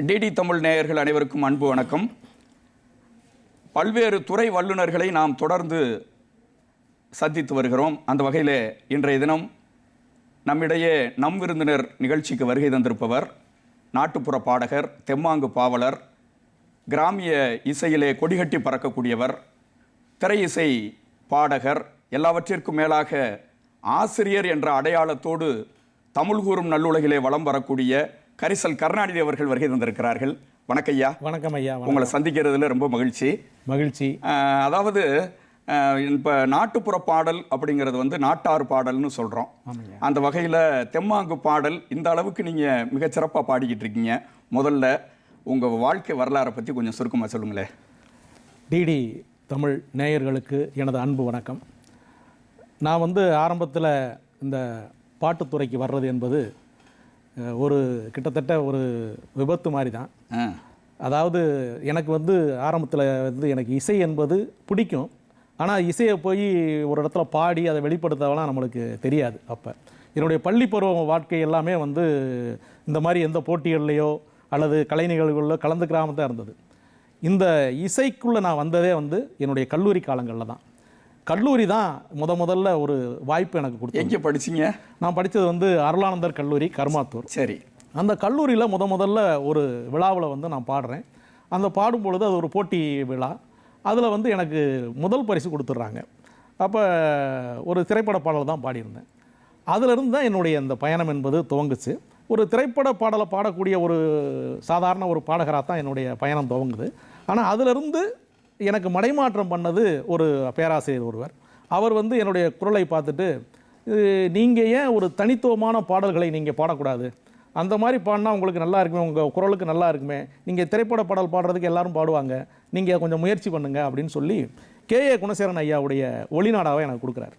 DD Tamil நேயர்கள் அனைவருக்கும் அன்பு வணக்கம். பல்வேறு துறை வல்லுநர்களை நாம் தொடர்ந்து சந்தித்து வருகிறோம். அந்த வகையில் இன்றைய தினம் நம்மிடையே நம் விருந்தினர் நிகழ்ச்சிக்கு வருகை தந்திருப்பவர் நாட்டுப்புற பாடகர், தெம்மாங்கு பாவலர், கிராமிய இசையிலே கொடிகட்டி பறக்கக்கூடியவர், திரை இசை பாடகர், எல்லாவற்றிற்கும் மேலாக ஆசிரியர் என்ற அடையாளத்தோடு தமிழ் கூறும் நல்லுலகிலே வலம் வரக்கூடிய கரிசல் கருணாநிதி அவர்கள் வருகை தந்திருக்கிறார்கள். வணக்கம் ஐயா. வணக்கம் ஐயா. உங்களை சந்திக்கிறதுல ரொம்ப மகிழ்ச்சி. அதாவது இப்போ நாட்டுப்புற பாடல் அப்படிங்கிறது நாட்டார் பாடல்னு சொல்கிறோம். அந்த வகையில் தெம்மாங்கு பாடல் இந்த அளவுக்கு நீங்கள் மிகச்சிறப்பாக பாடிக்கிட்டு இருக்கீங்க. முதல்ல உங்கள் வாழ்க்கை வரலாறை பற்றி கொஞ்சம் சுருக்கமாக சொல்லுங்களேன். டிடி தமிழ் நேயர்களுக்கு எனது அன்பு வணக்கம். நான் ஆரம்பத்தில் இந்த பாட்டுத்துறைக்கு வர்றது என்பது கிட்டத்தட்ட ஒரு விபத்து மாதிரி தான். அதாவது எனக்கு ஆரம்பத்தில் எனக்கு இசை என்பது பிடிக்கும். ஆனால் இசையை போய் ஒரு இடத்துல பாடி அதை வெளிப்படுத்தவெல்லாம் நம்மளுக்கு தெரியாது. அப்போ என்னுடைய பள்ளி பருவ வாழ்க்கை எல்லாமே இந்த மாதிரி எந்த போட்டிகள்லையோ அல்லது கலை நிகழ்வுகளிலோ கலந்துக்கிறாம தான் இருந்தது. இந்த இசைக்குள்ளே நான் வந்ததே என்னுடைய கல்லூரி காலங்களில் தான். கல்லூரி தான் முதல்ல ஒரு வாய்ப்பு எனக்கு கொடுத்து. எங்கே படிச்சிங்க? நான் படித்தது அருளானந்தர் கல்லூரி, கருமாத்தூர். சரி. அந்த கல்லூரியில் முதல்ல ஒரு விழாவில் நான் பாடுறேன். அந்த பாடும் பொழுது அது ஒரு போட்டி விழா. அதில் எனக்கு முதல் பரிசு கொடுத்துட்றாங்க. அப்போ ஒரு திரைப்பட பாடல் தான் பாடியிருந்தேன். அதிலிருந்து தான் என்னுடைய இந்த பயணம் என்பது துவங்குச்சு. ஒரு திரைப்பட பாடலை பாடக்கூடிய ஒரு சாதாரண ஒரு பாடகராக தான் என்னுடைய பயணம் துவங்குது. ஆனால் அதிலிருந்து எனக்கு மடைமாற்றம் பண்ணது ஒரு பேராசிரியர் ஒருவர். அவர் என்னுடைய குரலை பார்த்துட்டு, நீங்கள் ஏன் ஒரு தனித்துவமான பாடல்களை நீங்கள் பாடக்கூடாது? அந்த மாதிரி பாடினா உங்களுக்கு நல்லா இருக்குமே, உங்கள் குரலுக்கு நல்லா இருக்குமே, நீங்கள் திரைப்பட பாடல் பாடுறதுக்கு எல்லாரும் பாடுவாங்க, நீங்கள் கொஞ்சம் முயற்சி பண்ணுங்க அப்படின்னு சொல்லி கே.ஏ. குணசேகரன் ஐயாவுடைய ஒளிநாடாவை எனக்கு கொடுக்குறாரு.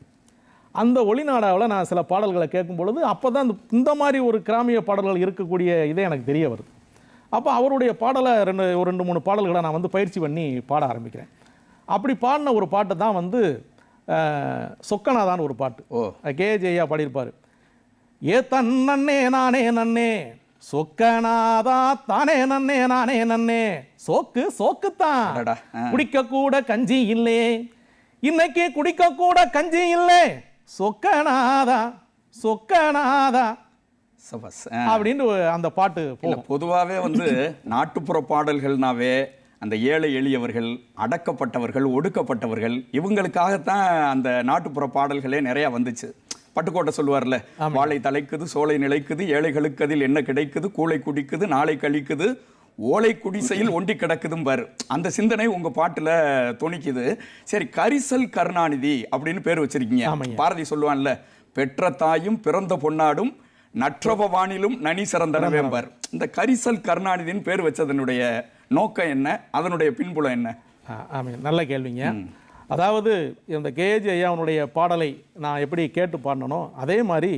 அந்த ஒளிநாடாவில் நான் சில பாடல்களை கேட்கும் பொழுது அப்போ தான் இந்த மாதிரி ஒரு கிராமிய பாடல்கள் இருக்கக்கூடிய இதே எனக்கு தெரிய வருது. அப்போ அவருடைய பாடலை ஒரு 2-3 பாடல்களை நான் பயிற்சி பண்ணி பாட ஆரம்பிக்கிறேன். அப்படி பாடின ஒரு பாட்டு தான் சொக்கனாதான் ஒரு பாட்டு. கே.ஜே. ஐயா பாடியிருப்பார். ஏ தன்னே நானே நன்னே சொக்கனாதா தானே நன்னே நானே நன்னே சோக்குத்தான் குடிக்க கூட கஞ்சி இல்லே, இன்னைக்கு குடிக்க கூட கஞ்சி இல்லை, சொக்கனாதா அப்படின்னு அந்த பாட்டு. பொதுவாகவே நாட்டுப்புற பாடல்கள்னாவே அந்த ஏழை எளியவர்கள், அடக்கப்பட்டவர்கள், ஒடுக்கப்பட்டவர்கள், இவங்களுக்காகத்தான் அந்த நாட்டுப்புற பாடல்களே நிறையா வந்துச்சு. பட்டுக்கோட்டை சொல்லுவார்ல, வாழை தலைக்குது சோலை நிலைக்குது, ஏழைகளுக்கு அதில் என்ன கிடைக்குது, கூளை குடிக்குது நாளை கழிக்குது, ஓலை குடிசையில் ஒண்டி கிடக்குதும் பாரு. அந்த சிந்தனை உங்க பாட்டுல துணிக்குது. சரி, கரிசல் கருணாநிதி அப்படின்னு பேர் வச்சிருக்கீங்க. பாரதி சொல்லுவான்ல, பெற்ற தாயும் பிறந்த பொன்னாடும் நற்றவ வானிலும் நனி சிறந்தனவேம்பார். இந்த கரிசல் கருணாநிதின்னு பேர் வச்சதனுடைய நோக்கம் என்ன, அதனுடைய பின்புலம் என்ன? நல்ல கேள்விங்க. அதாவது இந்த கே.ஜே. ஐயாவுடைய பாடலை நான் எப்படி கேட்டு பாடினோ அதே மாதிரி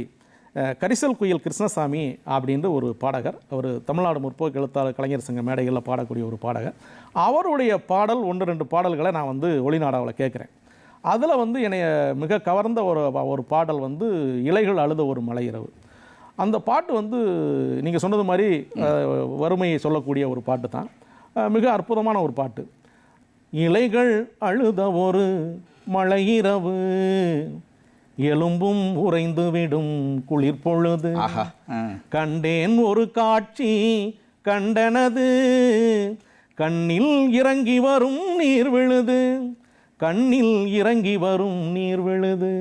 கரிசல் குயில் கிருஷ்ணசாமி அப்படின்ற ஒரு பாடகர், அவர் தமிழ்நாடு முற்போக்கு எழுத்தாளர் கலைஞர் சங்க மேடைகளில் பாடக்கூடிய ஒரு பாடகர். அவருடைய பாடல் 1-2 பாடல்களை நான் ஒளிநாடாவில் கேட்குறேன். அதில் என்னை மிக கவர்ந்த ஒரு பாடல் இலைகள் அழுத ஒரு மலை இரவு. அந்த பாட்டு நீங்கள் சொன்னது மாதிரி வறுமையை சொல்லக்கூடிய ஒரு பாட்டு தான். மிக அற்புதமான ஒரு பாட்டு. இலைகள் அழுத ஒரு மலை இரவு, எலும்பும் உறைந்து விடும் குளிர் பொழுது, கண்டேன் ஒரு காட்சி கண்டனது, கண்ணில் இறங்கி வரும் நீர் விழுது, கண்ணில் இறங்கி வரும் நீர் விழுது,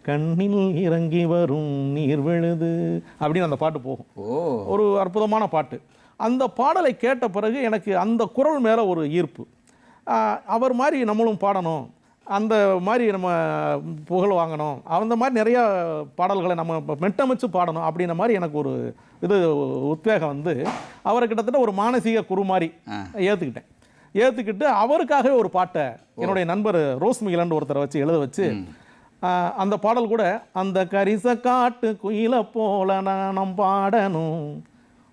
கண்ணில் இறங்கி வரும் நீர் விழுது அப்படின்னு அந்த பாட்டு போகும். ஒரு அற்புதமான பாட்டு. அந்த பாடலை கேட்ட பிறகு எனக்கு அந்த குரல் மேலே ஒரு ஈர்ப்பு. அவர் மாதிரி நம்மளும் பாடணும், அந்த மாதிரி நம்ம புகழ் வாங்கணும், அந்த மாதிரி நிறையா பாடல்களை நம்ம மெட்டமைச்சு பாடணும் அப்படின்ற மாதிரி எனக்கு ஒரு உத்வேகம் அவரை கிட்டத்தட்ட ஒரு மானசீக குரு மாதிரி ஏற்றுக்கிட்டு அவருக்காகவே ஒரு பாட்டை என்னுடைய நண்பர் ரோஸ்மிகிலன் ஒருத்தரை வச்சு எழுத வச்சு அந்த பாடல் கூட, அந்த கரிச காட்டு குயில போல நானும் பாடணும்,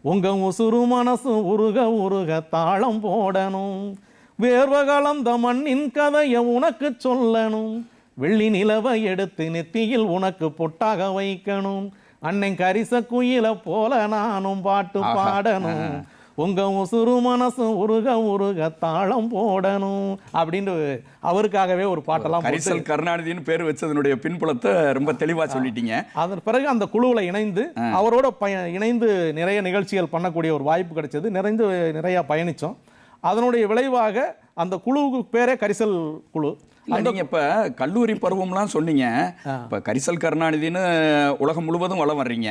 உங்க உசுறு மனசு உருக தாளம் போடணும், வேர்வ கலந்த மண்ணின் கதையை உனக்கு சொல்லணும், வெள்ளி நிலவை எடுத்து நெத்தியில் உனக்கு பொட்டாக வைக்கணும், அன்னை கரிச குயில போல நானும் பாட்டு பாடணும், உங்க உசுறு மனசும் உருக உருக தாளம் போடணும் அப்படின்னு அவருக்காகவே ஒரு பாட்டெல்லாம் கரிசல் கருணாநிதினு பேர் வச்சதனுடைய பின்புலத்தை ரொம்ப தெளிவா சொல்லிட்டீங்க. அதன் பிறகு அந்த குழுவில் இணைந்து அவரோட இணைந்து நிறைய நிகழ்ச்சிகள் பண்ணக்கூடிய ஒரு வாய்ப்பு கிடைச்சது. நிறைய பயணிச்சோம். அதனுடைய விளைவாக அந்த குழுவுக்கு பேரே கரிசல் குழு. நீங்க இப்ப கல்லூரி பருவம்லாம் சொன்னீங்க. இப்ப கரிசல் கருணாநிதினு உலகம் முழுவதும் வளம் வர்றீங்க.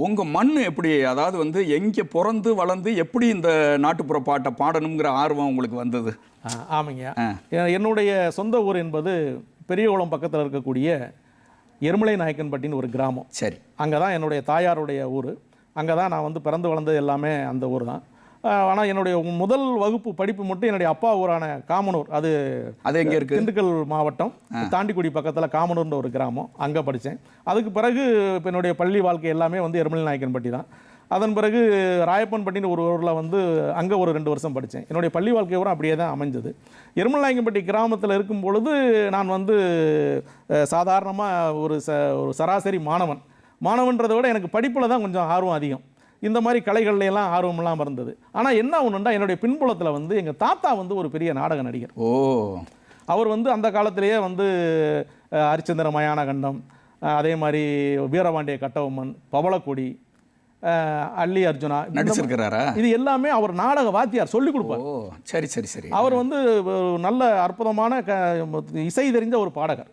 உங்க மண் எப்படி, அதாவது வந்து எங்க பிறந்து வளர்ந்து எப்படி இந்த நாட்டுப்புற பாட்டை பாடணுங்கிற ஆர்வம் உங்களுக்கு வந்தது? ஆமாங்க, என்னுடைய சொந்த ஊர் என்பது பெரியகுளம் பக்கத்தில் இருக்கக்கூடிய எருமலை நாயக்கன்பட்டின்னு ஒரு கிராமம். சரி, அங்கே தான் என்னுடைய தாயாருடைய ஊர். அங்கே தான் நான் வந்து பிறந்து வளர்ந்தது எல்லாமே அந்த ஊர் தான். ஆனால் என்னுடைய முதல் வகுப்பு படிப்பு மட்டும் என்னுடைய அப்பா ஊரான காமனூர், அது எங்கே இருக்குது? திண்டுக்கல் மாவட்டம் தாண்டிக்குடி பக்கத்தில் காமனூர்ன்ற ஒரு கிராமம், அங்கே படித்தேன். அதுக்கு பிறகு இப்போ என்னுடைய பள்ளி வாழ்க்கை எல்லாமே வந்து எருமலை நாயக்கன்பட்டி தான். அதன் பிறகு ராயப்பன்பட்டின்னு ஒரு ஊரில் வந்து அங்கே ஒரு 2 வருஷம் படித்தேன். என்னுடைய பள்ளி வாழ்க்கை கூட அப்படியே தான் அமைஞ்சது. எருமலை நாயக்கன்பட்டி கிராமத்தில் இருக்கும் பொழுது நான் வந்து சாதாரணமாக ஒரு சராசரி மாணவன்றதை விட எனக்கு படிப்பில் தான் கொஞ்சம் ஆர்வம் அதிகம். இந்த மாதிரி கலைகள்ல எல்லாம் ஆர்வமெல்லாம் இருந்தது. ஆனால் என்ன ஒன்றுண்டா, என்னுடைய பின்புலத்தில் வந்து எங்கள் தாத்தா வந்து ஒரு பெரிய நாடக நடிகர். அவர் வந்து அந்த காலத்திலேயே வந்து ஹரிச்சந்திர மயான கண்டம், அதே மாதிரி வீரபாண்டிய கட்டபொம்மன், பவளக்கொடி, அல்லி அர்ஜுனா நடிச்சிருக்கிறாரா? இது எல்லாமே அவர் நாடக வாத்தியார் சொல்லிக் கொடுப்பார். சரி சரி சரி. அவர் வந்து நல்ல அற்புதமான இசை தெரிஞ்ச ஒரு பாடகர்.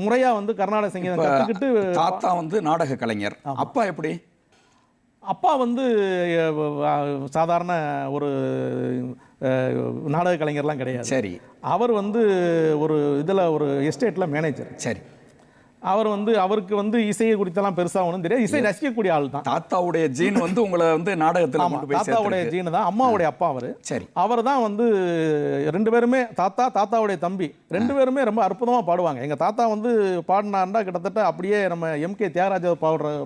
முறையாக வந்து கர்நாடக சங்கீதம் கற்றுக்கிட்டு. தாத்தா வந்து நாடக கலைஞர். அப்பா எப்படி? அப்பா வந்து சாதாரண ஒரு நாடக கலைஞர்லாம் கிடையாது. சரி. அவர் வந்து ஒரு இதில் ஒரு எஸ்டேட்டில் மேனேஜர். சரி. அவர் வந்து அவருக்கு வந்து இசையை குறித்தெல்லாம் பெருசாக ஒன்றும் தெரியாது. இசை ரசிக்கக்கூடிய ஆள் தான். தாத்தாவுடைய ஜீன் வந்து உங்களை வந்து நாடகத்தில் தாத்தாவுடைய ஜீன் தான். அம்மாவுடைய அப்பா அவர். சரி. அவர் தான் வந்து 2 பேருமே, தாத்தாவுடைய தம்பி 2 பேருமே ரொம்ப அற்புதமாக பாடுவாங்க. எங்கள் தாத்தா வந்து பாடினார்னா கிட்டத்தட்ட அப்படியே நம்ம எம்கே தியாகராஜர்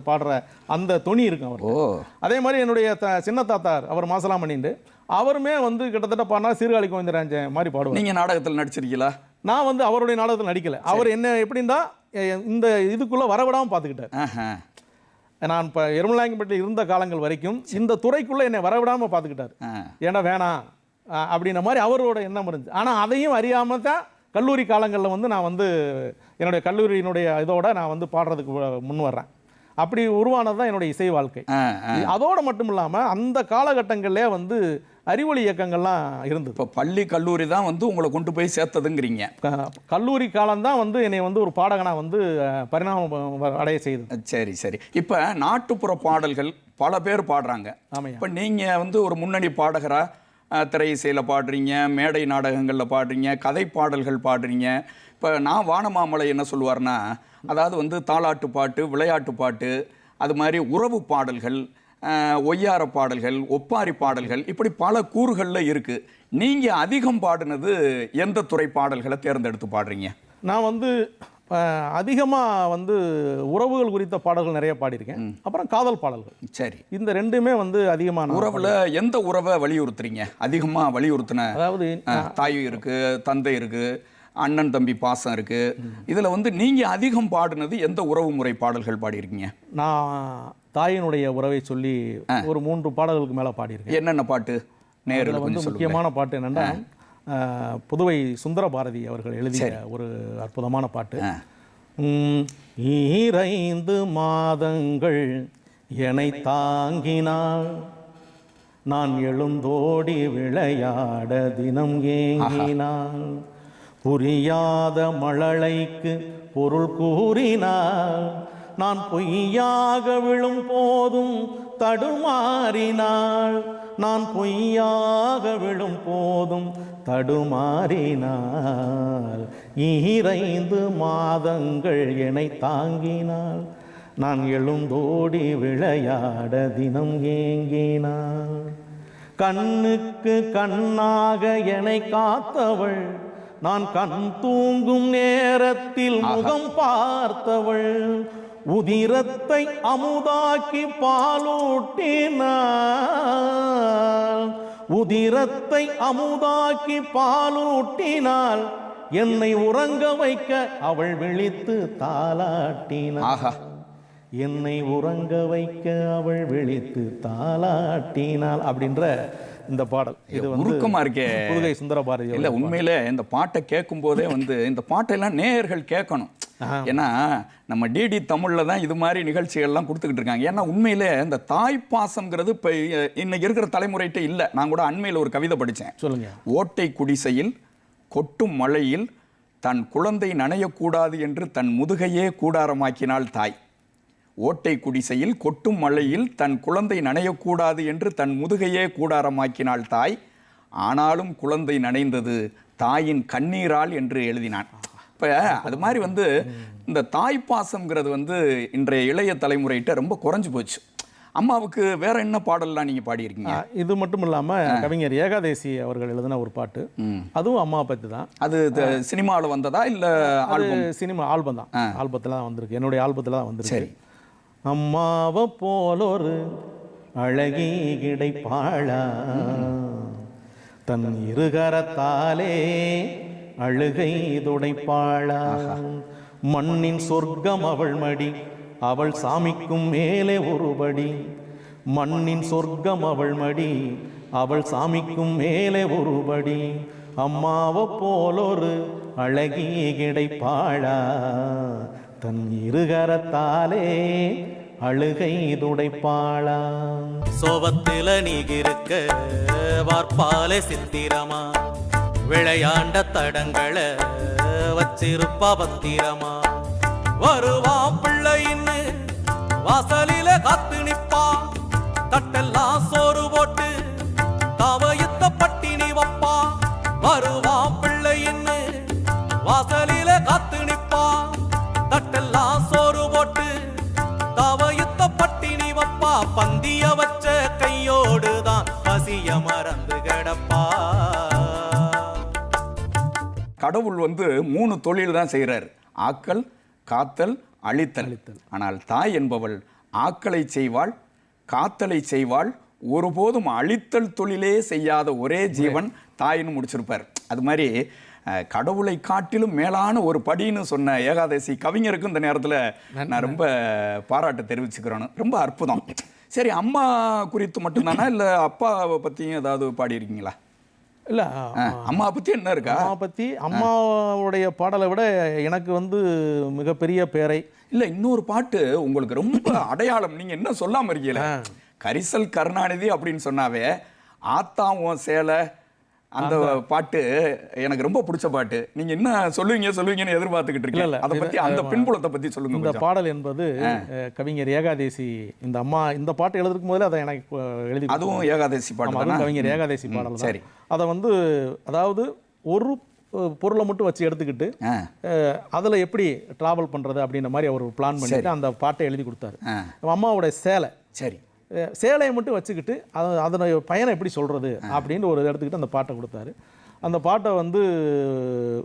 பாடுற அந்த தொனி இருக்கும் அவர். அதே மாதிரி என்னுடைய சின்ன தாத்தார் அவர் மாசலாமணிண்டு, அவருமே வந்து கிட்டத்தட்ட பாடினா சீர்காழி கோவிந்தராஜ மாதிரி பாடுவார். நீங்கள் நாடகத்தில் நடிச்சிருக்கீங்களா? நான் வந்து அவருடைய நாடகத்தில் நடிக்கல. அவர் என்ன எப்படின்னா இந்த இதுக்குள்ளே வரவிடாமல் பார்த்துக்கிட்டார். நான் இப்போ எருமலை நாயக்கன்பட்டியில் இருந்த காலங்கள் வரைக்கும் இந்த துறைக்குள்ளே என்னை வரவிடாமல் பார்த்துக்கிட்டார். ஏன்னா வேணாம் அப்படின்ற மாதிரி அவரோட எண்ணம் இருந்துச்சு. ஆனால் அதையும் அறியாமல் தான் கல்லூரி காலங்களில் வந்து நான் வந்து என்னுடைய கல்லூரியினுடைய இதோட நான் வந்து பாடுறதுக்கு முன் வர்றேன். அப்படி உருவானது தான் என்னுடைய இசை வாழ்க்கை. அதோடு மட்டும் இல்லாமல் அந்த காலகட்டங்களிலே வந்து அறிவொளி இயக்கங்கள்லாம் இருந்தது. இப்போ பள்ளி கல்லூரி தான் வந்து உங்களை கொண்டு போய் சேர்த்ததுங்கிறீங்க. கல்லூரி காலம்தான் வந்து என்னை வந்து ஒரு பாடகனாக வந்து பரிணாமம் அடைய செய்தது. சரி சரி. இப்போ நாட்டுப்புற பாடல்கள் பல பேர் பாடுறாங்க. இப்போ நீங்கள் வந்து ஒரு முன்னணி பாடகராக திரை இசையில் பாடுறீங்க, மேடை நாடகங்களில் பாடுறீங்க, கதை பாடல்கள் பாடுறீங்க. இப்போ நான் வானமாமலை என்ன சொல்லுவார்னா, அதாவது வந்து தாலாட்டு பாட்டு, விளையாட்டு பாட்டு, அது மாதிரி உறவு பாடல்கள், ஒய்யார பாடல்கள், ஒப்பாரி பாடல்கள், இப்படி பல கூறுகளில் இருக்குது. நீங்கள் அதிகம் பாடினது எந்த துறை பாடல்களை தேர்ந்தெடுத்து பாடுறீங்க? நான் வந்து அதிகமாக வந்து உறவுகள் குறித்த பாடல்கள் நிறைய பாடியிருக்கேன். அப்புறம் காதல் பாடல்கள். சரி. இந்த 2மே வந்து அதிகமான. உறவில் எந்த உறவை வலியுறுத்துறீங்க? அதிகமாக வலியுறுத்தின? அதாவது தாய் இருக்குது, தந்தை இருக்குது, அண்ணன் தம்பி பாசம் இருக்குது. இதில் வந்து நீங்கள் அதிகம் பாடினது எந்த உறவு முறை பாடல்கள் பாடியிருக்கீங்க? நான் தாயினுடைய உறவை சொல்லி ஒரு 3 பாடல்களுக்கு மேலே பாடியிருக்கேன். என்னென்ன பாட்டு? நேரில் வந்து முக்கியமான பாட்டு என்னென்னா, புதுவை சுந்தர பாரதி அவர்கள் எழுதிய ஒரு அற்புதமான பாட்டு. 2 மாதங்கள் என்னை தாங்கினாள், நான் எழுந்தோடி விளையாட தினம் ஏங்கினாள், புரியாத மழலைக்கு பொருள் கூறினாள், நான் பொய்யாக விழும் போதும் தடுமாறினாள், நான் பொய்யாக விழும் போதும் தடுமாறினாள், 2 மாதங்கள் என்னை தாங்கினாள், நான் எழுந்தோடி விளையாட தினம் ஏங்கினாள், கண்ணுக்கு கண்ணாக என்னை காத்தவள், நான் கண் தூங்கும் நேரத்தில் முகம் பார்த்தவள், உதிரத்தை அமுதாக்கி பாலூட்டினாள், உதிரத்தை அமுதாக்கி பாலூட்டினாள், என்னை உறங்க வைக்க அவள் விழித்து தாலாட்டினாள். என்னை உறங்க வைக்க அவள் விழித்து தாலாட்டினாள் அப்படின்ற இந்த பாடல். இது உருக்கமா இருக்கே புதுகை சுந்தர பாரதி. இல்ல உண்மையிலே இந்த பாட்டை கேட்கும் போதே இந்த பாட்டெல்லாம் நேயர்கள் கேட்கணும். ஏன்னா நம்ம டிடி தமிழ்ல தான் இது மாதிரி நிகழ்ச்சிகள்லாம் கொடுத்துக்கிட்டு இருக்காங்க. ஏன்னா உண்மையிலே இந்த தாய்ப்பாசம்ங்கிறது இப்போ இன்னைக்கு இருக்கிற தலைமுறைகிட்ட இல்லை. நான் கூட அண்மையில் ஒரு கவிதை படித்தேன். சொல்லுங்க. ஓட்டை குடிசையில் கொட்டும் மழையில் தன் குழந்தை நனையக்கூடாது என்று தன் முதுகையே கூடாரமாக்கினாள் தாய். ஓட்டை குடிசையில் கொட்டும் மழையில் தன் குழந்தை நனையக்கூடாது என்று தன் முதுகையே கூடாரமாக்கினாள் தாய். ஆனாலும் குழந்தை நனைந்தது தாயின் கண்ணீரால் என்று எழுதினான். இப்போ அது மாதிரி இந்த தாய்ப்பாசம்ங்கிறது இன்றைய இளைய தலைமுறைகிட்ட ரொம்ப குறைஞ்சு போச்சு. அம்மாவுக்கு வேற என்ன பாடல்லாம் நீங்க பாடியிருக்கீங்க? இது மட்டும் இல்லாம கவிஞர் ஏகாதேசி அவர்கள் எழுதின ஒரு பாட்டு, அதுவும் அம்மாவை பத்தி தான். அது சினிமாவில் வந்ததா இல்ல சினிமா ஆல்பம் தான். ஆல்பத்தில் தான் வந்திருக்கு, என்னுடைய ஆல்பத்தில் தான் வந்திருக்கு. சரி. அம்மாவை போலொரு அழகி கிடைப்பாளா, தன் இருகரத்தாலே அழுகை துடைப்பாளா, மண்ணின் சொர்க்கம் அவள் மடி, அவள் சாமிக்கும் மேலே ஒருபடி, மண்ணின் சொர்க்கம் அவள் மடி, அவள் சாமிக்கும் மேலே ஒருபடி, அம்மாவை போலொரு அழகி கிடைப்பாளா, தன் இருகரத்தாலே அழுகை துடைப்பாளா. சோபத்தில நீகிருக்க வார்ப்பாலே சித்திரமா, விளையாண்ட தடங்களை வச்சிருப்பா பத்திரமா, வருவா பிள்ளைன்னு வாசலில காத்து நிப்பா, தட்டெல்லாம் சோறு போட்டு தவயுத்த பட்டினி வப்பா, வருவா பிள்ளைன்னு வாசலில காத்து நிப்பா, தட்டெல்லாம் சோறு போட்டு தவயுத்த பட்டினி வப்பா, பந்திய வச்ச கையோடுதான் பசிய மறந்து கிடப்பா. கடவுள் 3 தொழில் தான் செய்கிறார்: ஆக்கல், காத்தல், அழித்தல். ஆனால் தாய் என்பவள் ஆக்கலை செய்வாள், காத்தலை செய்வாள், ஒருபோதும் அழித்தல் தொழிலே செய்யாத ஒரே ஜீவன் தாயின்னு முடிச்சிருப்பார். அது மாதிரி கடவுளை காட்டிலும் மேலான ஒரு படின்னு சொன்ன ஏகாதசி கவிஞருக்கும் இந்த நேரத்தில் நான் ரொம்ப பாராட்டு தெரிவிச்சுக்கிறேன்னு. ரொம்ப அற்புதம். சரி, அம்மா குறித்து மட்டும்தானா இல்லை அப்பாவை பற்றியும் ஏதாவது பாடியிருக்கீங்களா? இல்லை, அம்மா பற்றி என்ன இருக்கா? அம்மா பற்றி அம்மாவுடைய பாடலை விட எனக்கு மிகப்பெரிய பேரை இல்லை, இன்னொரு பாட்டு உங்களுக்கு ரொம்ப அடையாளம். நீங்கள் என்ன சொல்லாமல் இருக்கீங்களா? கரிசல் கருணாநிதி அப்படின்னு சொன்னாவே ஆத்தாவும் சேலை அந்த பாட்டு எனக்கு ரொம்ப பிடிச்ச பாட்டு. நீங்க என்ன சொல்லுவீங்கன்னு எதிர்பார்த்துக்கிட்டு இருக்கீங்க. அதை பத்தி, அந்த பின்புலத்தை பத்தி சொல்லுங்க. இந்த பாடல் என்பது கவிஞர் ஏகாதேசி இந்த பாட்டு எழுதுறதுக்கு முதல்ல அதை எனக்கு எழுதி, அதுவும் ஏகாதேசி பாடல், கவிஞர் ஏகாதேசி பாடல். சரி, அதை அதாவது ஒரு பொருளை மட்டும் வச்சு எடுத்துக்கிட்டு அதில் எப்படி டிராவல் பண்ணுறது அப்படின்ற மாதிரி அவர் பிளான் பண்ணிட்டு அந்த பாட்டை எழுதி கொடுத்தாரு. அம்மாவோட சேலை, சரி, சேலையை மட்டும் வச்சுக்கிட்டு அதனுடைய பயனை எப்படி சொல்கிறது அப்படின்னு ஒரு எடுத்துக்கிட்டு அந்த பாட்டை கொடுத்தாரு. அந்த பாட்டை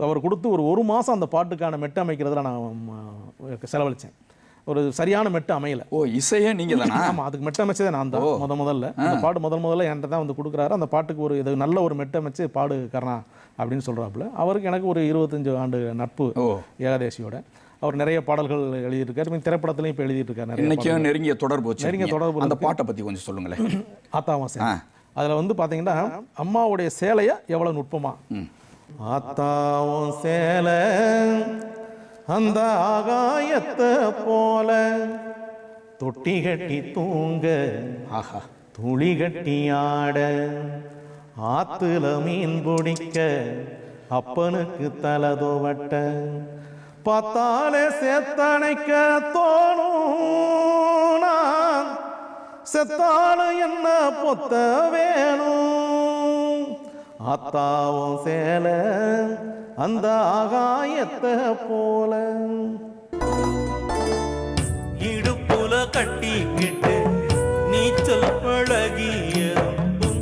அவர் கொடுத்து ஒரு மாதம் அந்த பாட்டுக்கான மெட்டு அமைக்கிறதுல நான் செலவழித்தேன். ஒரு சரியான மெட்டு அமையலை. ஓ, இசையே நீங்கள் தானா? ஆமாம், அதுக்கு மெட்டு அமைச்சதே நான் தான். முதல்ல அந்த பாட்டு முதல்ல என்கிட்ட தான் கொடுக்குறாரு. அந்த பாட்டுக்கு இது நல்ல ஒரு மெட்டு அமைச்சு பாடு கரணா அப்படின்னு சொல்கிறாப்புல. அவருக்கு எனக்கு ஒரு 25 ஆண்டு நட்பு ஏகாதேசியோட. அவர் நிறைய பாடல்கள் எழுதியிருக்காரு, திரைப்படத்திலையும் இப்போ எழுதிட்டு இருக்காரு. இன்னைக்கும் நெருங்கிய தொடர்பு. அந்த பாட்டை பற்றி கொஞ்சம் சொல்லுங்களேன். ஆத்தாவும் சேலை, அதில் பார்த்தீங்கன்னா அம்மாவுடைய சேலையை எவ்வளோ நுட்பமா, ஆத்தாவும் சேலை அந்த ஆகாயத்தை போல தொட்டி கட்டி தூங்க, ஆஹா, துளி கட்டி ஆட, ஆத்துல மீன் பிடிக்க, அப்பனுக்கு தலை தோவட்ட, பார்த்தாலே சேத்தனைக்க தோணும், நான் செத்தாலும் என்ன பொத்த வேணும், ஆத்தாவும் சேலை அந்த ஆகாயத்தை போல. இடுப்புல கட்டிக்கிட்டு நீச்சல் பழகிய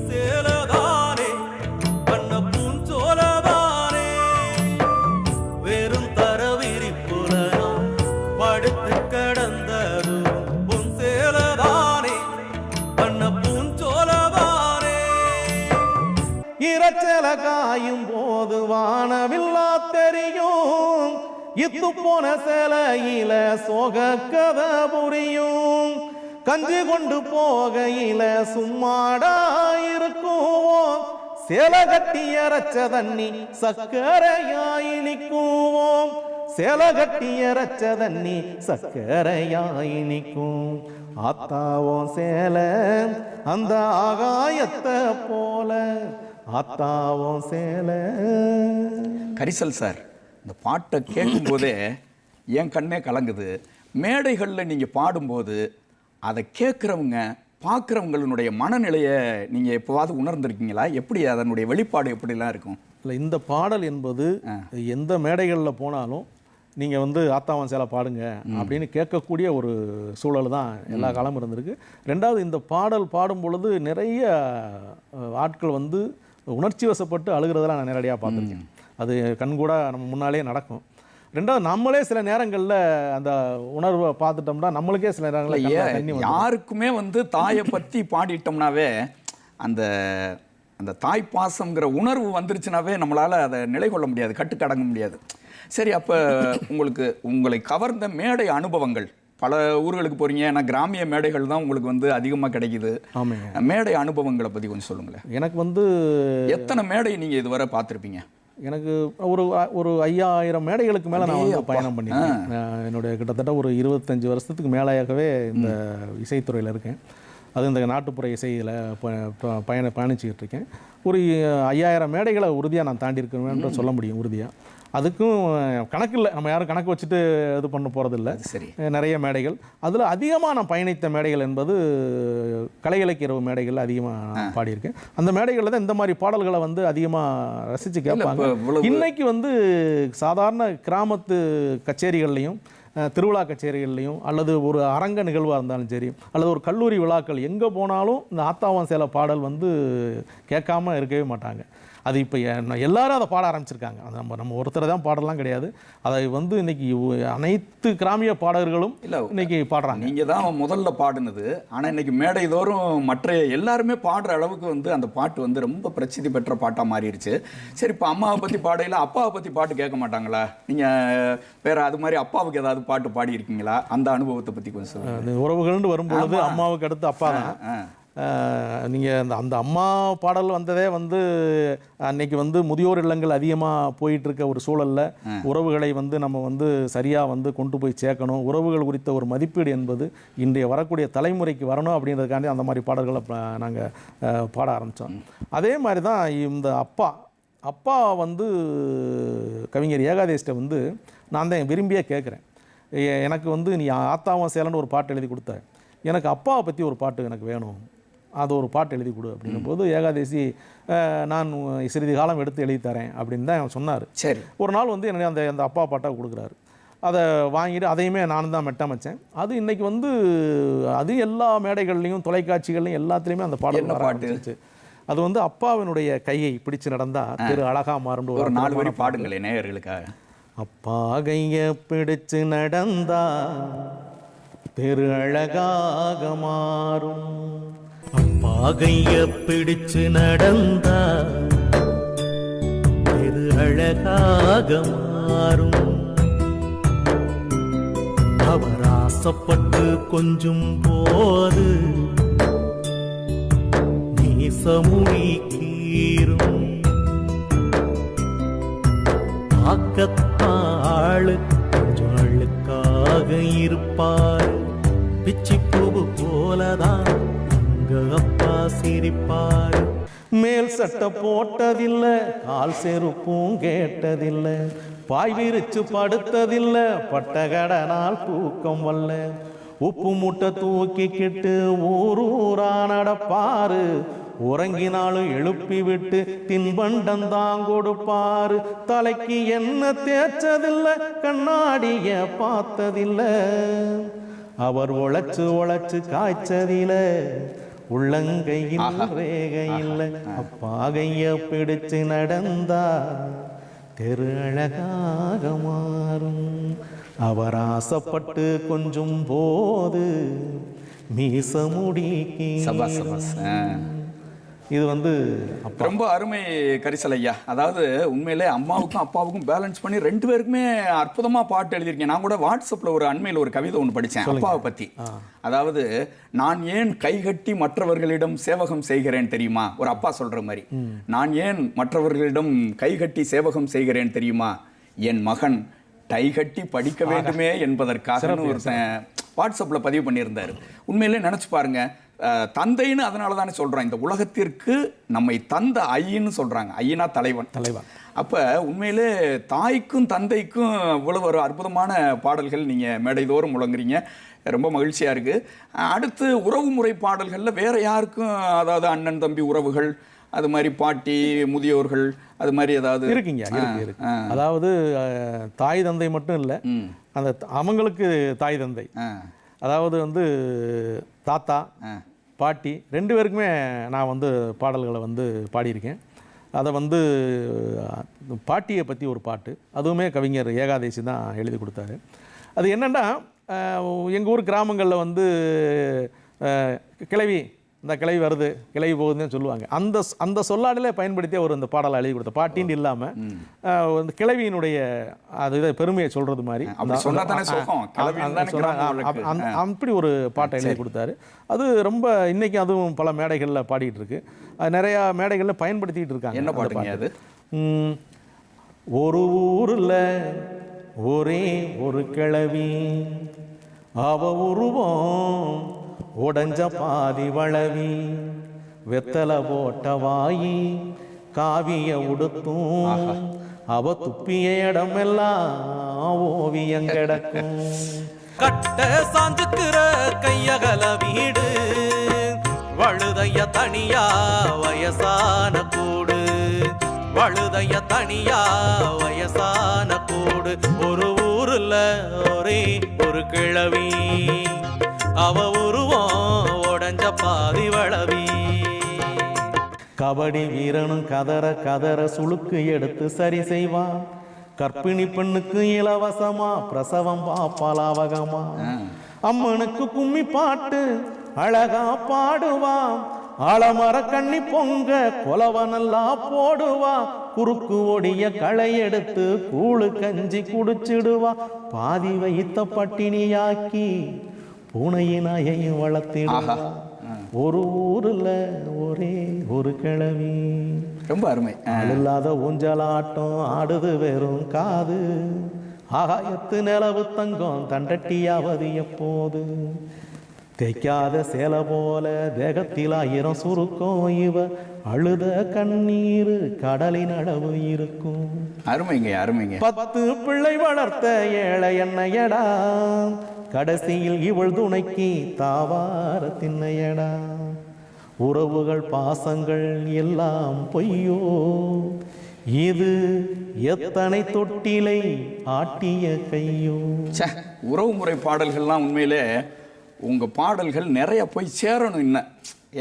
சேலதானே, பண்ண பூஞ்சோலதானே, வெறும் தரவிரிப்புல படுத்து கடந்தது உன் சேலதானே, பண்ண பூஞ்சோலதானே. இரைச்சல காயும் போது வானவில்லா தெரியும், இத்து போன சேலையில சோக கதை புரியும், கஞ்சி கொண்டு போகையில சும்மாடா இருக்குவோம், சேலை கட்டி அரைச்ச தண்ணி சக்கரையாய் நிற்குவோம், சேலை கட்டி அரைச்ச தண்ணி சக்கரையாய் நிற்கும், ஆத்தாவோம் சேலை அந்த ஆகாயத்தை போல, ஆத்தாவோம் சேலை. கரிசல் சார், இந்த பாட்டை கேட்கும்போதே என் கண்ணே கலங்குது. மேடைகளில் நீங்கள் பாடும்போது அதை கேட்குறவங்க பார்க்குறவங்களுடைய மனநிலையை நீங்கள் எப்போவாது உணர்ந்திருக்கீங்களா? எப்படி அதனுடைய வெளிப்பாடு எப்படிலாம் இருக்கும்? இல்லை, இந்த பாடல் என்பது எந்த மேடைகளில் போனாலும் நீங்கள் வந்து ஆத்தாவன் சேலை பாடுங்க அப்படின்னு கேட்கக்கூடிய ஒரு சூழல் தான் எல்லா காலமும் இருந்திருக்கு. ரெண்டாவது, இந்த பாடல் பாடும் பொழுது நிறைய ஆட்கள் வந்து உணர்ச்சி வசப்பட்டு அழுகிறதெல்லாம் நான் நேரடியாக பார்த்துருக்கேன். அது கண்கூட நம்ம முன்னாலே நடக்கும். ரெண்டாவது, நம்மளே சில நேரங்களில் அந்த உணர்வை பார்த்துட்டோம்னா நம்மளுக்கே சில நேரங்களில் யாருக்குமே வந்து தாயை பற்றி பாடிட்டோம்னாவே அந்த அந்த தாய் பாசங்கிற உணர்வு வந்துருச்சுனாவே நம்மளால் அதை நிலை கொள்ள முடியாது, கட்டுக்கடங்க முடியாது. சரி, அப்போ உங்களை கவர்ந்த மேடை அனுபவங்கள், பல ஊர்களுக்கு போகிறீங்க, ஏன்னா கிராமிய மேடைகள் தான் உங்களுக்கு வந்து அதிகமாக கிடைக்குது. ஆமாங்க. மேடை அனுபவங்களை பற்றி கொஞ்சம் சொல்லுங்களேன். எனக்கு வந்து எத்தனை மேடை நீங்கள் இதுவரை பார்த்துருப்பீங்க? எனக்கு ஒரு 5000 மேடைகளுக்கு மேலே நான் வந்து பயணம் பண்ணியிருக்கேன். என்னுடைய கிட்டத்தட்ட ஒரு 25 வருஷத்துக்கு மேலேயாகவே இந்த இசைத்துறையில் இருக்கேன். அது இந்த நாட்டுப்புற இசையில் பயணிச்சுக்கிட்டு இருக்கேன். ஒரு 5000 மேடைகளை உறுதியாக நான் தாண்டி இருக்கணும்னு சொல்ல முடியும் உறுதியாக. அதுக்கும் கணக்கு இல்லை, நம்ம யாரும் கணக்கு வச்சுட்டு இது பண்ண போகிறதில்ல. சரி, நிறைய மேடைகள். அதில் அதிகமாக நான் பயணித்த மேடைகள் என்பது கலை இலக்கிய இரவு மேடைகள் அதிகமாக பாடியிருக்கேன். அந்த மேடைகளில் தான் இந்த மாதிரி பாடல்களை வந்து அதிகமாக ரசித்து கேட்பாங்க. இன்னைக்கு வந்து சாதாரண கிராமத்து கச்சேரிகள்லையும் திருவிழா கச்சேரிகள்லையும் அல்லது ஒரு அரங்க நிகழ்வாக இருந்தாலும் சரி, அல்லது ஒரு கல்லூரி விழாக்கள் எங்கே போனாலும் இந்த ஆத்தாவன் சேலை பாடல் வந்து கேட்காம இருக்கவே மாட்டாங்க. அது இப்போ எல்லாரும் அதை பாட ஆரம்பிச்சிருக்காங்க. அது நம்ம ஒருத்தர் தான் பாடலாம் கிடையாது. அதை வந்து இன்னைக்கு அனைத்து கிராமிய பாடகர்களும் இன்னைக்கு பாடுறாங்க. நீங்கள் தான் முதல்ல பாடினது, ஆனால் இன்னைக்கு மேடை தோறும் மற்ற எல்லாருமே பாடுற அளவுக்கு வந்து அந்த பாட்டு வந்து ரொம்ப பிரசித்தி பெற்ற பாட்டாக மாறிடுச்சு. சரி, இப்போ அம்மாவை பற்றி பாடையில் அப்பாவை பற்றி பாட்டு கேட்க மாட்டாங்களா? நீங்கள் வேற அது மாதிரி அப்பாவுக்கு ஏதாவது பாட்டு பாடி இருக்கீங்களா? அந்த அனுபவத்தை பற்றி கொஞ்சம் சொல்லுங்கள். உறவுகள்னு வரும்பொழுது அம்மாவுக்கு அடுத்து அப்பா தான். நீங்கள் அந்த அம்மா பாடல் வந்ததே வந்து அன்னைக்கு வந்து முதியோர் இல்லங்கள் அதிகமாக போயிட்டுருக்க ஒரு சூழலில் உறவுகளை வந்து நம்ம வந்து சரியாக வந்து கொண்டு போய் சேர்க்கணும், உறவுகள் குறித்த ஒரு மதிப்பீடு என்பது இன்றைய வரக்கூடிய தலைமுறைக்கு வரணும் அப்படின்றதுக்காண்டி அந்த மாதிரி பாடல்களை நாங்கள் பாட ஆரம்பித்தோம். அதே மாதிரி தான் இந்த அப்பா வந்து கவிஞர் ஏகாதேசிட்ட வந்து நான் தான் விரும்பியே கேட்குறேன். எனக்கு வந்து நீ ஆத்தாவன் சேலன்னு ஒரு பாட்டு எழுதி கொடுத்த, எனக்கு அப்பாவை பற்றி ஒரு பாட்டு எனக்கு வேணும், அது ஒரு பாட்டு எழுதி கொடு அப்படின்னும் போது ஏகாதேசி நான் சிறிது காலம் எடுத்து எழுதி தரேன் அப்படின்னு தான் சொன்னார். சரி, ஒரு நாள் வந்து என்னுடைய அந்த அப்பா பாட்டாக கொடுக்குறாரு. அதை வாங்கிட்டு அதையுமே நான் தான் மெட்டமைச்சேன். அது இன்னைக்கு வந்து அது எல்லா மேடைகள்லையும் தொலைக்காட்சிகள்லையும் எல்லாத்துலேயுமே அந்த பாடல் பாட்டு. அது வந்து அப்பாவினுடைய கையை பிடிச்சு நடந்தா திரு அழகா மாறும். ஒரு 4 வரி பாடுங்களே நேயர்களுக்காக. அப்பா கையை பிடிச்சு நடந்தா திரு அழகாக மாறும், அப்பா கைய பிடிச்சு நடந்தா திரு அழகாக மாறும், அவர் ஆசைப்பட்டு கொஞ்சம் போது நீசமுடி கீரும், ஆக்கத்தாளு கொஞ்சம் அழுக்காக இருப்பார், பிச்சி பூவு போலதான் அப்பா சிரிப்பார், மேல் சட்டை போட்டதில்லை, கால் செருப்பும் கேட்டதில்லை, பாய் விரிச்சு படுத்ததில்லை, பட்டகடனால் தூக்கம் வல்ல, உப்பு மூட்டை தூக்கிக்கிட்டு ஊரூரா நடப்பாரு, உறங்கினாலும் எழுப்பி விட்டு தின்பண்டம் கொடுப்பாரு, தலைக்கு என்ன தேய்ச்சதில்லை, கண்ணாடிய பார்த்ததில்லை, அவர் உழைச்சு காய்ச்சதில உள்ளங்கையில் ரேகையில், அப்பா கைய பிடிச்சு நடந்தா தெரு அழகாக மாறும், அவர் ஆசைப்பட்டு கொஞ்சம் போது மீச முடி இது வந்து அப்பா. ரொம்ப அருமை கரிசல் ஐயா. அதாவது உண்மையிலே அம்மாவுக்கும் அப்பாவுக்கும் பேலன்ஸ் பண்ணி 2 பேருக்குமே அற்புதமா பாட்டு எழுதியிருக்கேன். நான் கூட வாட்ஸ்அப்ல ஒரு அண்மையில் ஒரு கவிதை ஒன்று படித்தேன் அப்பாவை பத்தி. அதாவது நான் ஏன் கைகட்டி மற்றவர்களிடம் சேவகம் செய்கிறேன் தெரியுமா, ஒரு அப்பா சொல்ற மாதிரி. நான் ஏன் மற்றவர்களிடம் கைகட்டி சேவகம் செய்கிறேன் தெரியுமா, என் மகன் டைகட்டி படிக்க வேண்டுமே என்பதற்காக ஒருத்தன் வாட்ஸ்அப்ல பதிவு பண்ணியிருந்தாரு. உண்மையிலே நினைச்சு பாருங்க, தந்தைன்னு அதனால தானே சொல்றோம், இந்த உலகத்திற்கு நம்மை தந்த ஐயின்னு சொல்றாங்க. ஐயனா தலைவன். அப்ப உண்மையிலே தாய்க்கும் தந்தைக்கும் இவ்வளவு ஒரு அற்புதமான பாடல்கள் நீங்க மேடைதோறும் முழங்குறீங்க. ரொம்ப மகிழ்ச்சியா இருக்கு. அடுத்து உறவு முறை பாடல்கள்ல வேற யாருக்கும், அதாவது அண்ணன் தம்பி உறவுகள், அது மாதிரி பாட்டி முதியோர்கள், அது மாதிரி ஏதாவது இருக்குங்க? இருக்கு. அதாவது தாய் தந்தை மட்டும் இல்லை, அந்த அவங்களுக்கு தாய் தந்தை, அதாவது வந்து தாத்தா பாட்டி 2 பேருக்குமே நான் வந்து பாடல்களை வந்து பாடியிருக்கேன். அதை வந்து பாட்டியை பற்றி ஒரு பாட்டு, அதுவுமே கவிஞர் ஏகாதேசி தான் எழுதி கொடுத்தாரு. அது என்னென்னா, எங்கள் ஊர் கிராமங்களில் வந்து கிளவி, இந்த கிளவி வருது கிளவி போகுதுன்னு சொல்லுவாங்க. அந்த சொல்லாடலே பயன்படுத்தி அவர் அந்த பாடலை எழுதி கொடுத்த, பாட்டின்னு இல்லாமல் அந்த கிளவியினுடைய அது இதை பெருமையை சொல்கிறது மாதிரி அப்படி ஒரு பாட்டை எழுதி கொடுத்தாரு. அது ரொம்ப இன்னைக்கு அதுவும் பல மேடைகளில் பாடிட்டு இருக்கு. அது நிறையா மேடைகளில் பயன்படுத்திட்டு இருக்காங்க. என்ன பாட்டுங்க அது? ஒரு ஊரில் ஒரே ஒரு கிளவி, அவ உருவம் உடஞ்ச பாதி வளவி, வெத்தலை போட்ட வாயி காவிய உடுத்தும், அவ துப்பிய இடமெல்லாம் ஓவியம் கிடக்கும். கட்ட சாஞ்சுக்கிற கையகல வீடு, வழுதைய தனியா வயசான கூடு, வழுதைய தனியா வயசான கூடு, ஒரு ஊர்ல ஒரே ஒரு கிழவி, அவ உருவம் உடஞ்ச பாதி வளவி. கபடி வீரனும் கதற கதற சுளுக்கு எடுத்து சரி செய்வான், கர்ப்பிணி பெண்ணுக்கு இலவசமா பிரசவம் பாப்பாலாவகமா, அம்மனுக்கு கும்மி பாட்டு அழகா பாடுவான், ஆலமர கண்ணி பொங்க கொலவனல்லா போடுவா, குறுக்கு ஒடிய களை எடுத்து கூழு கஞ்சி குடிச்சிடுவா, பாதி வைத்த பட்டினியாக்கி பூனையின் அயையும் வளர்த்திடுவா, ஒரு ஊர்ல ஒரே ஒரு கிழவி. ரொம்ப அருமை. இல்லாத ஊஞ்சலாட்டம் ஆடுது வெறும் காது, ஆகாயத்து நிலவு தங்கம் தண்டட்டியாவது எப்போது, தேய்க்காத சேலை போல தேகத்தில் 1000 சுருக்கம், இவ அழுத கண்ணீர் கடலின் அளவு இருக்கும். அருமைங்க அருமைங்க. 10 பிள்ளை வளர்த்த ஏழை என்னையடா, கடைசியில் இவள் துணைக்கு தாவார திண்ணையடா, உறவுகள் பாசங்கள் எல்லாம் பொய்யோ, இது எத்தனை தொட்டிலை ஆட்டிய கையோ. உறவு முறை பாடல்கள்லாம் உண்மையிலே உங்க பாடல்கள் நிறைய போய் சேரணும் இன்னும்.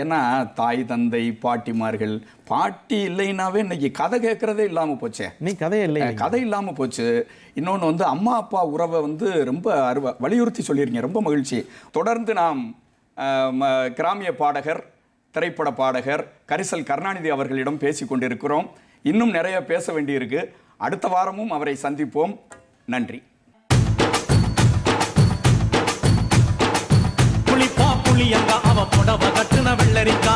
ஏன்னா தாய் தந்தை பாட்டிமார்கள், பாட்டி இல்லைன்னாவே இன்னைக்கு கதை கேட்கறதே இல்லாமல் போச்சே. நீ கதை இல்லை, கதை இல்லாமல் போச்சு. இன்னொன்று வந்து அம்மா அப்பா உறவை வந்து ரொம்ப வலியுறுத்தி சொல்லியிருக்கீங்க. ரொம்ப மகிழ்ச்சி. தொடர்ந்து நாம் கிராமிய பாடகர், திரைப்பட பாடகர் கரிசல் கருணாநிதி அவர்களிடம் பேசி கொண்டிருக்கிறோம். இன்னும் நிறைய பேச வேண்டியிருக்கு. அடுத்த வாரமும் அவரை சந்திப்போம். நன்றி. புளிப்பா புளியங்க அவ புடவ கட்டுன வெள்ளரிக்கா,